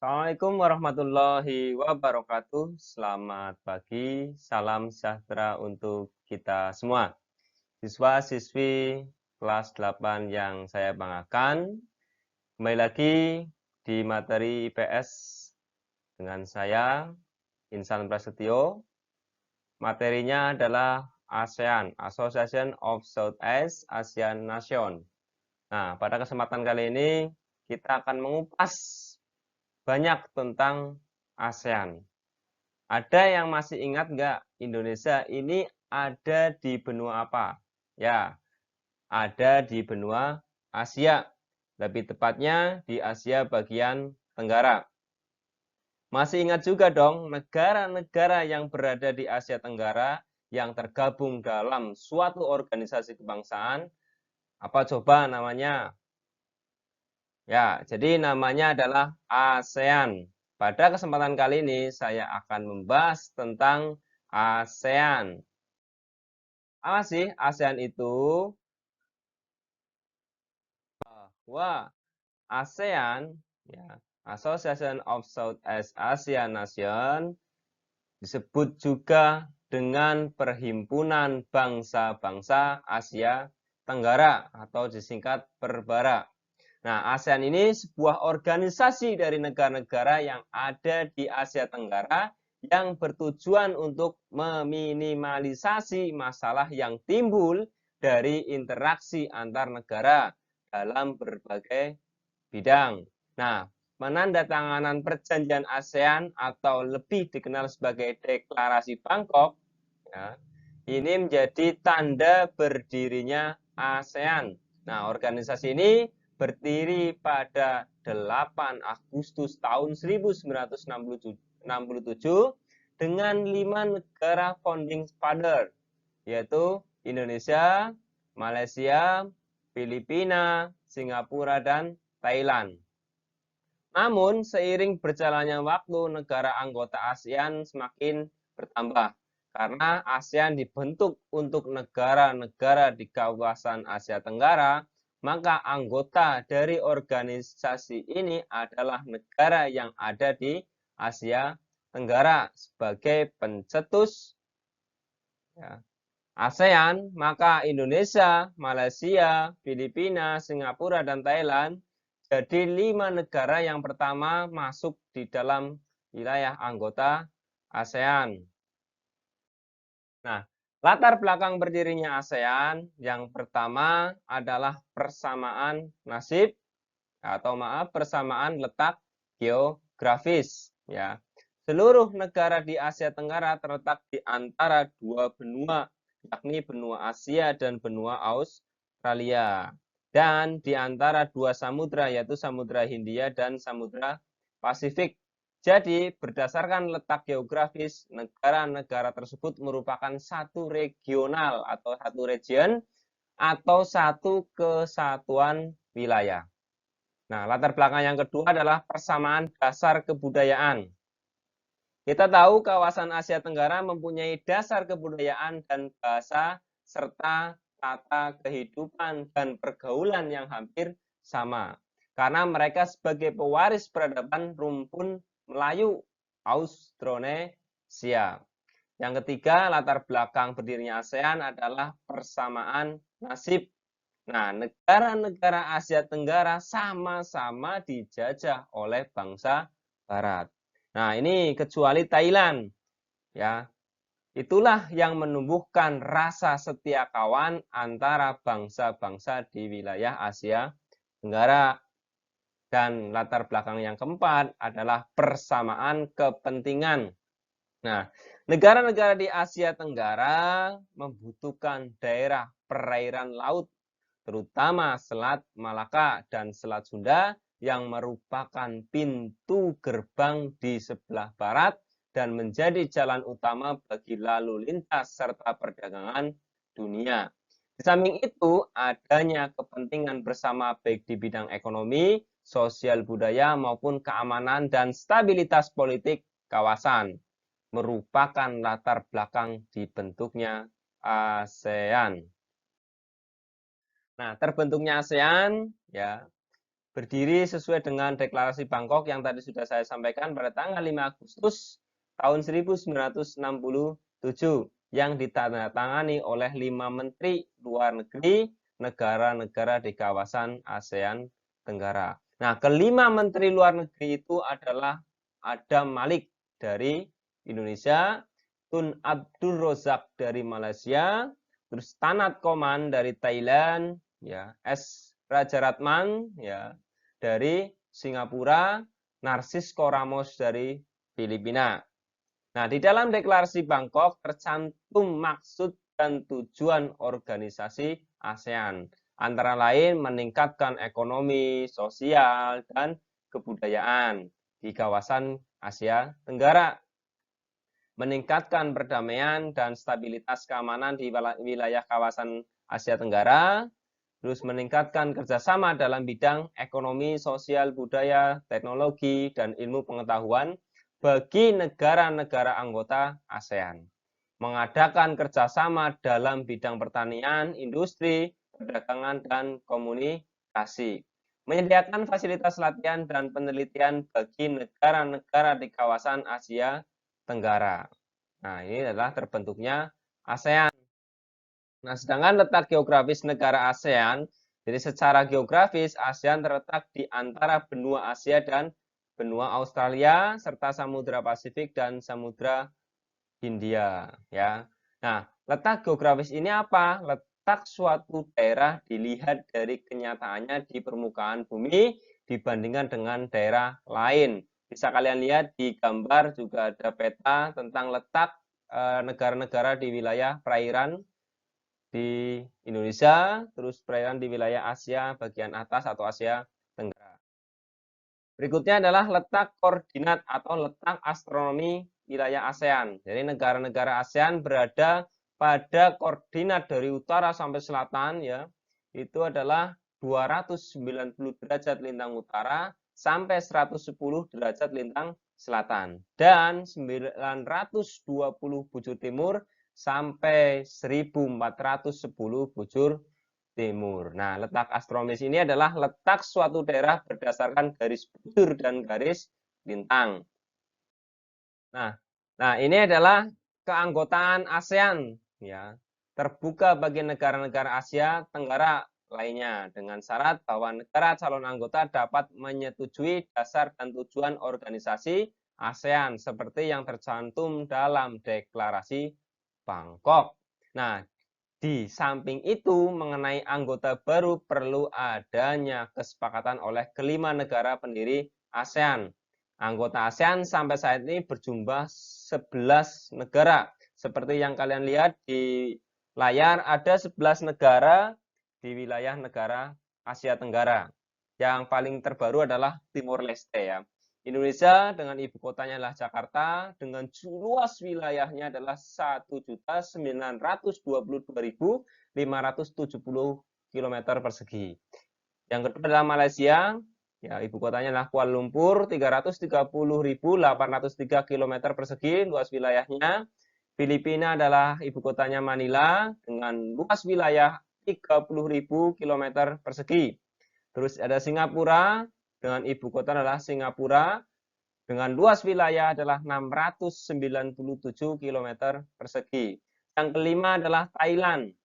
Assalamualaikum warahmatullahi wabarakatuh. Selamat pagi, salam sejahtera untuk kita semua. Siswa-siswi kelas 8 yang saya banggakan, kembali lagi di materi IPS dengan saya, Insan Prasetyo. Materinya adalah ASEAN, Association of Southeast Asian Nation. Nah, pada kesempatan kali ini kita akan mengupas banyak tentang ASEAN. Ada yang masih ingat nggak Indonesia ini ada di benua apa? Ya, ada di benua Asia. Lebih tepatnya di Asia bagian Tenggara. Masih ingat juga dong negara-negara yang berada di Asia Tenggara yang tergabung dalam suatu organisasi kebangsaan. Apa coba namanya? Ya, jadi namanya adalah ASEAN. Pada kesempatan kali ini saya akan membahas tentang ASEAN. Apa sih ASEAN itu? Wah, ASEAN, ya, Association of Southeast Asian Nation, disebut juga dengan Perhimpunan Bangsa-Bangsa Asia Tenggara atau disingkat Perbara. Nah, ASEAN ini sebuah organisasi dari negara-negara yang ada di Asia Tenggara yang bertujuan untuk meminimalisasi masalah yang timbul dari interaksi antar negara dalam berbagai bidang. Nah, penandatanganan perjanjian ASEAN atau lebih dikenal sebagai Deklarasi Bangkok, ya, ini menjadi tanda berdirinya ASEAN. Nah, organisasi ini berdiri pada 8 Agustus tahun 1967 dengan 5 negara founding father, yaitu Indonesia, Malaysia, Filipina, Singapura, dan Thailand. Namun, seiring berjalannya waktu, negara anggota ASEAN semakin bertambah karena ASEAN dibentuk untuk negara-negara di kawasan Asia Tenggara, maka anggota dari organisasi ini adalah negara yang ada di Asia Tenggara sebagai pencetus, ya, ASEAN, maka Indonesia, Malaysia, Filipina, Singapura, dan Thailand jadi 5 negara yang pertama masuk di dalam wilayah anggota ASEAN. Nah, latar belakang berdirinya ASEAN yang pertama adalah persamaan nasib atau persamaan letak geografis, ya. Seluruh negara di Asia Tenggara terletak di antara dua benua, yakni benua Asia dan benua Australia. Dan di antara dua samudra, yaitu Samudra Hindia dan Samudra Pasifik. Jadi, berdasarkan letak geografis, negara-negara tersebut merupakan satu regional atau satu region atau satu kesatuan wilayah. Nah, latar belakang yang kedua adalah persamaan dasar kebudayaan. Kita tahu kawasan Asia Tenggara mempunyai dasar kebudayaan dan bahasa serta tata kehidupan dan pergaulan yang hampir sama. Karena mereka sebagai pewaris peradaban rumpun Melayu Austronesia. Yang ketiga, latar belakang berdirinya ASEAN adalah persamaan nasib. Nah, negara-negara Asia Tenggara sama-sama dijajah oleh bangsa Barat. Nah, ini kecuali Thailand, ya. Itulah yang menumbuhkan rasa setia kawan antara bangsa-bangsa di wilayah Asia Tenggara. Dan latar belakang yang keempat adalah persamaan kepentingan. Nah, negara-negara di Asia Tenggara membutuhkan daerah perairan laut, terutama Selat Malaka dan Selat Sunda yang merupakan pintu gerbang di sebelah barat dan menjadi jalan utama bagi lalu lintas serta perdagangan dunia. Di samping itu, adanya kepentingan bersama baik di bidang ekonomi, sosial budaya maupun keamanan dan stabilitas politik kawasan merupakan latar belakang dibentuknya ASEAN. Nah, terbentuknya ASEAN, ya, berdiri sesuai dengan Deklarasi Bangkok yang tadi sudah saya sampaikan pada tanggal 5 Agustus tahun 1967 yang ditandatangani oleh 5 menteri luar negeri negara-negara di kawasan ASEAN Tenggara. Nah, kelima menteri luar negeri itu adalah Adam Malik dari Indonesia, Tun Abdul Rozak dari Malaysia, terus Tanat Koman dari Thailand, ya, S. Rajaratman ya dari Singapura, Narcisco Ramos dari Filipina. Nah, di dalam Deklarasi Bangkok tercantum maksud dan tujuan organisasi ASEAN, antara lain meningkatkan ekonomi, sosial, dan kebudayaan di kawasan Asia Tenggara, meningkatkan perdamaian dan stabilitas keamanan di wilayah kawasan Asia Tenggara, terus meningkatkan kerjasama dalam bidang ekonomi, sosial, budaya, teknologi, dan ilmu pengetahuan bagi negara-negara anggota ASEAN, mengadakan kerjasama dalam bidang pertanian, industri, perdagangan, dan komunikasi, menyediakan fasilitas latihan dan penelitian bagi negara-negara di kawasan Asia Tenggara. Nah, ini adalah terbentuknya ASEAN. Nah, sedangkan letak geografis negara ASEAN, jadi secara geografis ASEAN terletak di antara benua Asia dan benua Australia serta Samudra Pasifik dan Samudra Hindia, ya. Nah, letak geografis ini apa? Letak suatu daerah dilihat dari kenyataannya di permukaan bumi dibandingkan dengan daerah lain. Bisa kalian lihat di gambar juga ada peta tentang letak negara-negara di wilayah perairan di Indonesia, terus perairan di wilayah Asia bagian atas atau Asia Tenggara. Berikutnya adalah letak koordinat atau letak astronomi wilayah ASEAN. Jadi negara-negara ASEAN berada pada koordinat dari utara sampai selatan ya. Itu adalah 290 derajat lintang utara sampai 110 derajat lintang selatan dan 920 bujur timur sampai 1410 bujur timur. Nah, letak astronomis ini adalah letak suatu daerah berdasarkan garis bujur dan garis lintang. Nah, ini adalah keanggotaan ASEAN ya, terbuka bagi negara-negara Asia Tenggara lainnya dengan syarat bahwa negara calon anggota dapat menyetujui dasar dan tujuan organisasi ASEAN seperti yang tercantum dalam Deklarasi Bangkok. Nah, di samping itu, mengenai anggota baru perlu adanya kesepakatan oleh kelima negara pendiri ASEAN. Anggota ASEAN sampai saat ini berjumlah 11 negara. Seperti yang kalian lihat di layar, ada 11 negara di wilayah negara Asia Tenggara. Yang paling terbaru adalah Timor Leste ya. Indonesia dengan ibu kotanya adalah Jakarta dengan luas wilayahnya adalah 1.922.570 km persegi. Yang kedua adalah Malaysia, ya ibu kotanya adalah Kuala Lumpur 330.803 km persegi luas wilayahnya. Filipina adalah ibu kotanya Manila dengan luas wilayah 30.000 km persegi. Terus ada Singapura dengan ibu kota adalah Singapura dengan luas wilayah adalah 697 km persegi. Yang kelima adalah Thailand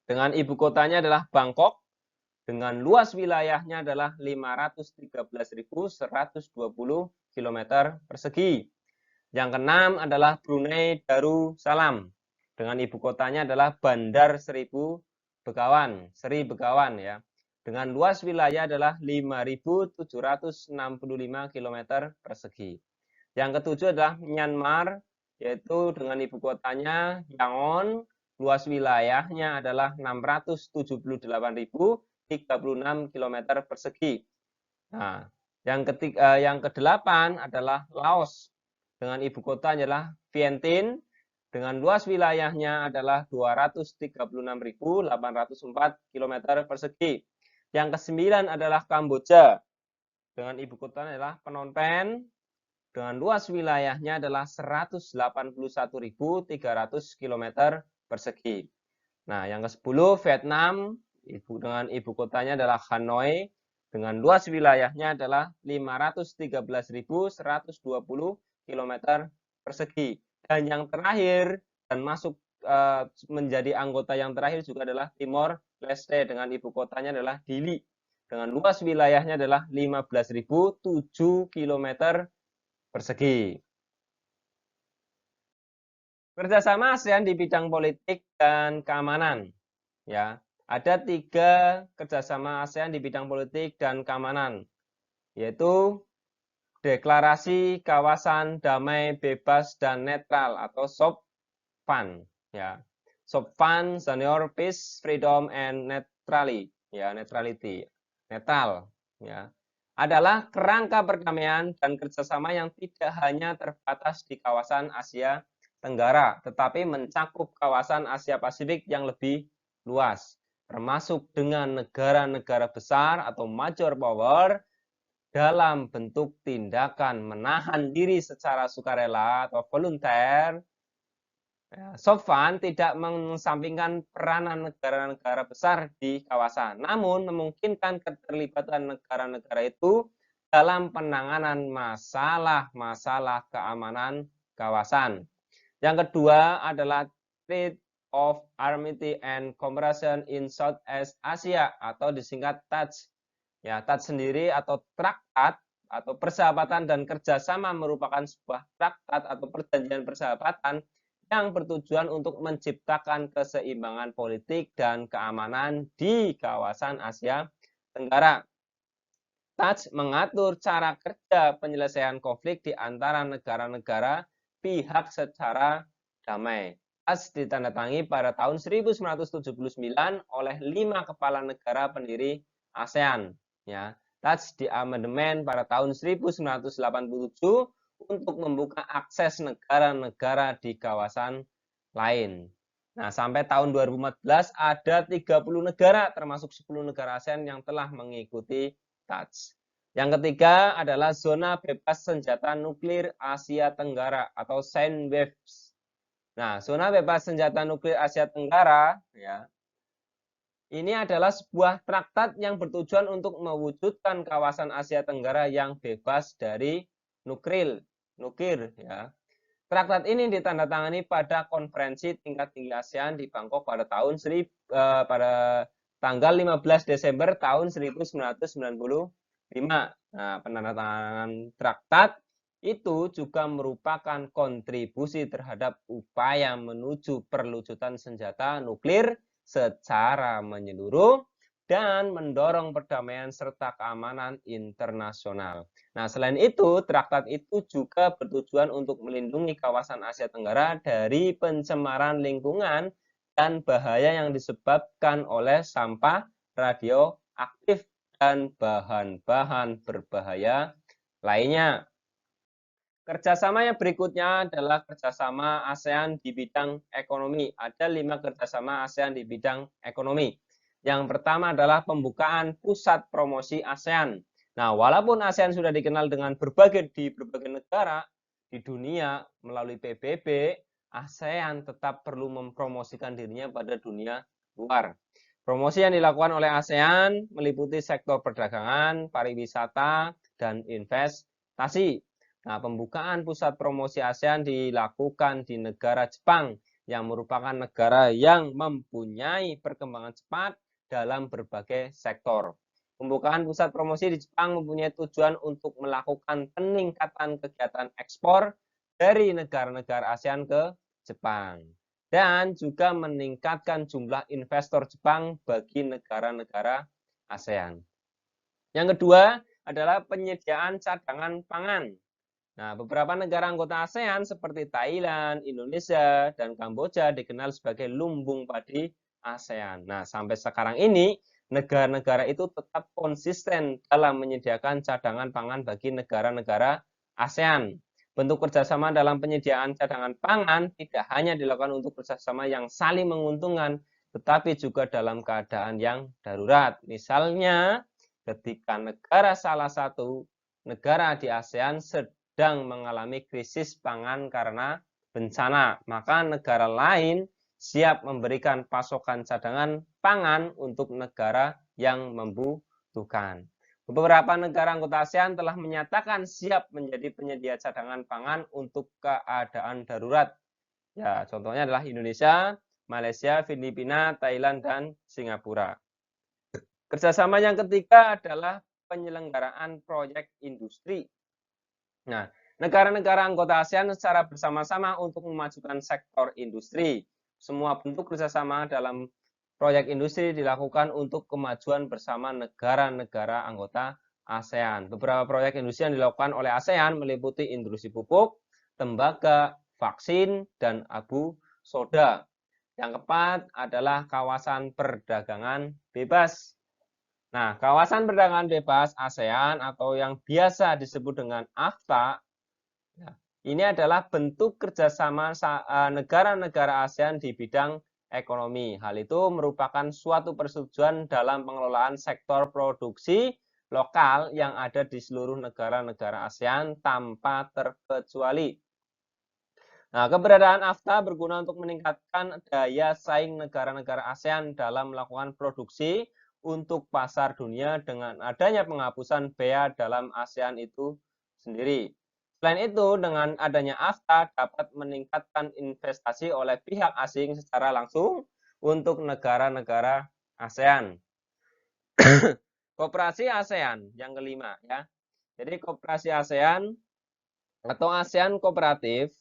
dengan ibu kotanya adalah Bangkok dengan luas wilayahnya adalah 513.120 km persegi. Yang keenam adalah Brunei Darussalam dengan ibu kotanya adalah Bandar Seri Begawan ya. Dengan luas wilayah adalah 5.765 km persegi. Yang ketujuh adalah Myanmar, yaitu dengan ibu kotanya Yangon, luas wilayahnya adalah 678.036 km persegi. Nah, yang kedelapan adalah Laos, dengan ibu kotanya adalah Vientiane, dengan luas wilayahnya adalah 236.804 km persegi. Yang kesembilan adalah Kamboja dengan ibu kota adalah Phnom Penh dengan luas wilayahnya adalah 181.300 km persegi. Nah, yang ke-10 Vietnam dengan ibu kotanya adalah Hanoi dengan luas wilayahnya adalah 513.120 km persegi. Dan yang terakhir dan masuk menjadi anggota yang terakhir juga adalah Timor Leste dengan ibu kotanya adalah Dili dengan luas wilayahnya adalah 15.007 km persegi. Kerjasama ASEAN di bidang politik dan keamanan. Ya, ada 3 kerjasama ASEAN di bidang politik dan keamanan, yaitu Deklarasi Kawasan Damai Bebas dan Netral atau SOPFAN. Ya, SOPFAN Senior Peace, Freedom and Neutrality. Ya, neutrality, netral. Ya, adalah kerangka perdamaian dan kerjasama yang tidak hanya terbatas di kawasan Asia Tenggara, tetapi mencakup kawasan Asia Pasifik yang lebih luas, termasuk dengan negara-negara besar atau major power dalam bentuk tindakan menahan diri secara sukarela atau volunteer. SOPFAN tidak mengesampingkan peranan negara-negara besar di kawasan, namun memungkinkan keterlibatan negara-negara itu dalam penanganan masalah-masalah keamanan kawasan. Yang kedua adalah Treaty of Amity and Cooperation in Southeast Asia atau disingkat TAJ. Ya, TAJ sendiri atau traktat atau persahabatan dan kerjasama merupakan sebuah traktat atau perjanjian persahabatan yang bertujuan untuk menciptakan keseimbangan politik dan keamanan di kawasan Asia Tenggara. TAJ mengatur cara kerja penyelesaian konflik di antara negara-negara pihak secara damai. TAJ ditandatangani pada tahun 1979 oleh 5 kepala negara pendiri ASEAN. Ya, TAJ diamandemen pada tahun 1987 untuk membuka akses negara-negara di kawasan lain. Nah, sampai tahun 2014 ada 30 negara termasuk 10 negara ASEAN yang telah mengikuti TAJ. Yang ketiga adalah zona bebas senjata nuklir Asia Tenggara atau SANWEBS. Nah, zona bebas senjata nuklir Asia Tenggara ya. Ini adalah sebuah traktat yang bertujuan untuk mewujudkan kawasan Asia Tenggara yang bebas dari nuklir ya. Traktat ini ditandatangani pada konferensi tingkat tinggi ASEAN di Bangkok pada tanggal 15 Desember tahun 1995. Nah, penandatanganan traktat itu juga merupakan kontribusi terhadap upaya menuju perlucutan senjata nuklir secara menyeluruh dan mendorong perdamaian serta keamanan internasional. Nah, selain itu, traktat itu juga bertujuan untuk melindungi kawasan Asia Tenggara dari pencemaran lingkungan dan bahaya yang disebabkan oleh sampah radioaktif dan bahan-bahan berbahaya lainnya. Kerjasama yang berikutnya adalah kerjasama ASEAN di bidang ekonomi. Ada 5 kerjasama ASEAN di bidang ekonomi. Yang pertama adalah pembukaan pusat promosi ASEAN. Nah, walaupun ASEAN sudah dikenal dengan berbagai negara di dunia melalui PBB, ASEAN tetap perlu mempromosikan dirinya pada dunia luar. Promosi yang dilakukan oleh ASEAN meliputi sektor perdagangan, pariwisata, dan investasi. Nah, pembukaan pusat promosi ASEAN dilakukan di negara Jepang yang merupakan negara yang mempunyai perkembangan cepat dalam berbagai sektor. Pembukaan pusat promosi di Jepang mempunyai tujuan untuk melakukan peningkatan kegiatan ekspor dari negara-negara ASEAN ke Jepang dan juga meningkatkan jumlah investor Jepang bagi negara-negara ASEAN. Yang kedua adalah penyediaan cadangan pangan. Nah, beberapa negara anggota ASEAN seperti Thailand, Indonesia, dan Kamboja dikenal sebagai lumbung padi ASEAN. Nah, sampai sekarang ini negara-negara itu tetap konsisten dalam menyediakan cadangan pangan bagi negara-negara ASEAN. Bentuk kerjasama dalam penyediaan cadangan pangan tidak hanya dilakukan untuk kerjasama yang saling menguntungkan, tetapi juga dalam keadaan yang darurat. Misalnya, ketika salah satu negara di ASEAN sedang mengalami krisis pangan karena bencana, maka negara lain siap memberikan pasokan cadangan pangan untuk negara yang membutuhkan. Beberapa negara anggota ASEAN telah menyatakan siap menjadi penyedia cadangan pangan untuk keadaan darurat. Ya, contohnya adalah Indonesia, Malaysia, Filipina, Thailand, dan Singapura. Kerjasama yang ketiga adalah penyelenggaraan proyek industri. Nah, negara-negara anggota ASEAN secara bersama-sama untuk memajukan sektor industri. Semua bentuk kerjasama dalam proyek industri dilakukan untuk kemajuan bersama negara-negara anggota ASEAN. Beberapa proyek industri yang dilakukan oleh ASEAN meliputi industri pupuk, tembaga, vaksin, dan abu soda. Yang keempat adalah kawasan perdagangan bebas. Nah, kawasan perdagangan bebas ASEAN atau yang biasa disebut dengan AFTA, ini adalah bentuk kerjasama negara-negara ASEAN di bidang ekonomi. Hal itu merupakan suatu persetujuan dalam pengelolaan sektor produksi lokal yang ada di seluruh negara-negara ASEAN tanpa terkecuali. Nah, keberadaan AFTA berguna untuk meningkatkan daya saing negara-negara ASEAN dalam melakukan produksi untuk pasar dunia dengan adanya penghapusan bea dalam ASEAN itu sendiri. Selain itu, dengan adanya AFTA dapat meningkatkan investasi oleh pihak asing secara langsung untuk negara-negara ASEAN. Koperasi ASEAN yang kelima ya. Jadi koperasi ASEAN atau ASEAN Kooperatif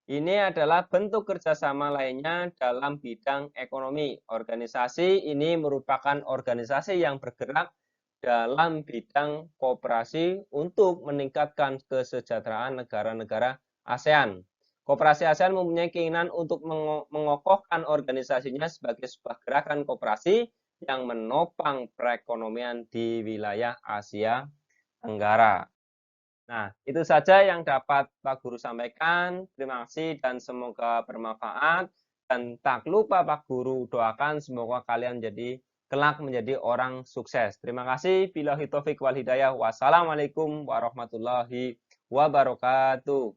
ini adalah bentuk kerjasama lainnya dalam bidang ekonomi. Organisasi ini merupakan organisasi yang bergerak dalam bidang kooperasi untuk meningkatkan kesejahteraan negara-negara ASEAN. Koperasi ASEAN mempunyai keinginan untuk mengokohkan organisasinya sebagai sebuah gerakan kooperasi yang menopang perekonomian di wilayah Asia Tenggara. Nah, itu saja yang dapat Pak Guru sampaikan. Terima kasih dan semoga bermanfaat. Dan tak lupa Pak Guru doakan semoga kalian kelak menjadi orang sukses. Terima kasih. Billahi taufiq wal hidayah. Wassalamualaikum warahmatullahi wabarakatuh.